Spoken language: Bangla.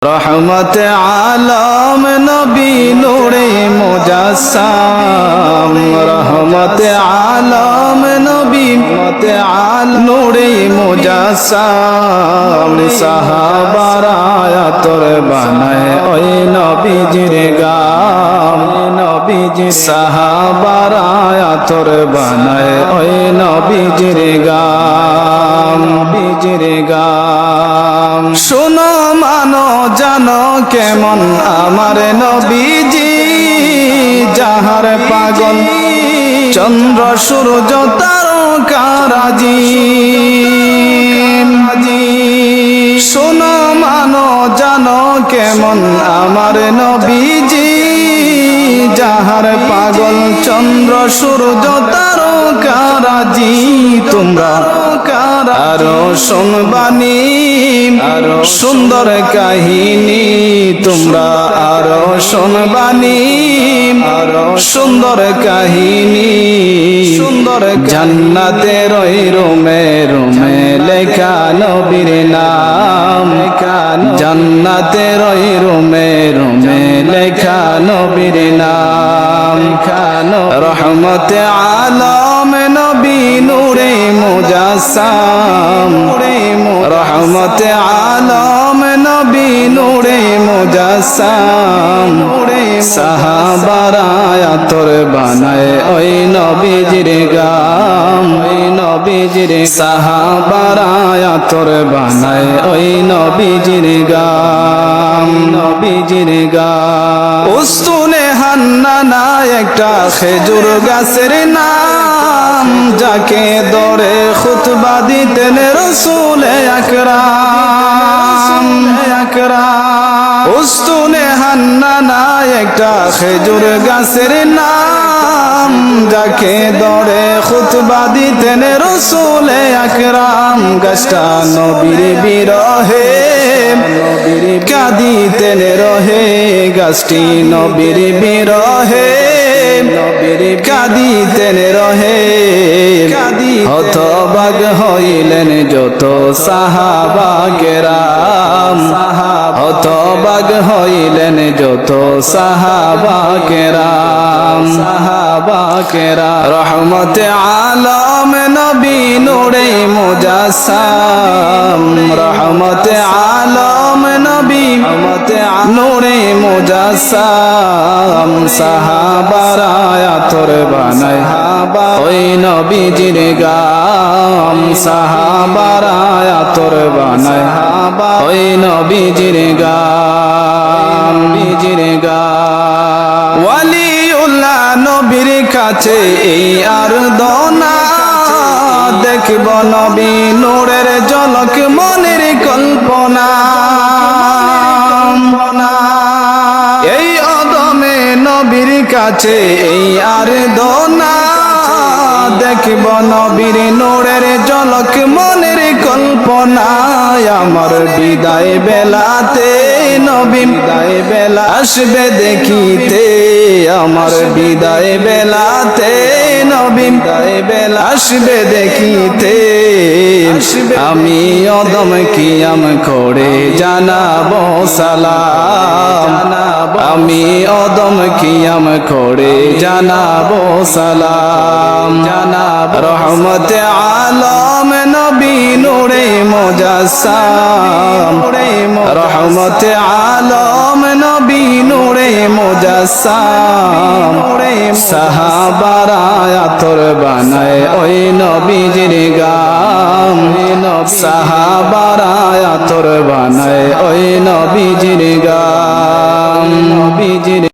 রহমত আলম নবী নূরে মুজাসসাম রহমত আলম নবী নূরে মুজাসসাম সাহাবারা আতর বানায় ওই নবীজির গাম নবীজির সাহাবারা আতর বানায় ওই নবীজির গাম নবীজির গাম শোনো মানো জানো কেমন আমার নবীজি যাহার পাগল চন্দ্র সূর্য তারকারাজি শোনো মানো জানো কেমন আমার নবীজি যাহার পাগল চন্দ্র সূর্য তারকারাজি তোমরা আরো শুনবানি আরো সুন্দর কাহিনী তোমরা আরো শুনবানি আরো সুন্দর কাহিনী সুন্দর জান্নাতের ওই রুমে রুমে লেখা নবীর নাম জান্নাতের ওই রুমে রুমে লেখা নবীর নাম রহমত আলম নবী নূরে মুজাসসাম রহমত আলম নবী নূরে মুজাসসাম সাহাবারা আতর বানায় ওই নবীজির গাম ওই নবীজির সাহাবারা আতর বানায় ওই নবীজির গাম নবীজির গাম উস্তুনে হান্নানা একটা খেজুর গাছের নাম যাকে দরে খুতবা দিতেন রাসূল আকরাম উস্তুনে হান্নানা একটা খেজুর গাছের নাম যাকে দরে খুতবা দিতেন রাসূল আকরাম গাছটা নবীর বিরহে নবীর কাঁদিতেন রহে গাছটি নবীর বিরহে নবীর কাঁদিতেন রহে হতবাগ হইলেন যত সাহাবা কেরাম হতবাগ হইলেন যত সাহাবা কেরাম রহমত আলম নবী নূরে মুজাসসাম রহমত আলম নবী নূরে মুজাসসাম সাহাবারা আতর বানায় ওই নবীজির গাম সাহাবারা আতর বানায় ওই নবীজির গাম নবীজির গাম ওয়ালিউল্লাহ নবীর কাছে এই আরদনা দেখব নবী নূরের ঝলক মনের কল্পনা এই অদমে নবীর কাছে এই আরদনা দেখব নবীর নূরের ঝলক মনের কল্পনায় আমার বিদায় বেলাতে নবী বিদায় বেলা আসবে দেখিতে আমার বিদায় বেলাতে নবী বিদায় বেলা আসবে দেখিতে আমি অদম কিয়াম করে জানাবো সালাম আমি অদম কিয়াম করে জানাবো সালাম রহমত আলম নবী নূরে মুজাসসাম রহমত আলম নবী নূরে মুজাসসাম সাহাবারা আতর বানায় ওই নবীজির গাম সাহাবারা আতর বানায় ওই নবীজির গাম নবীজির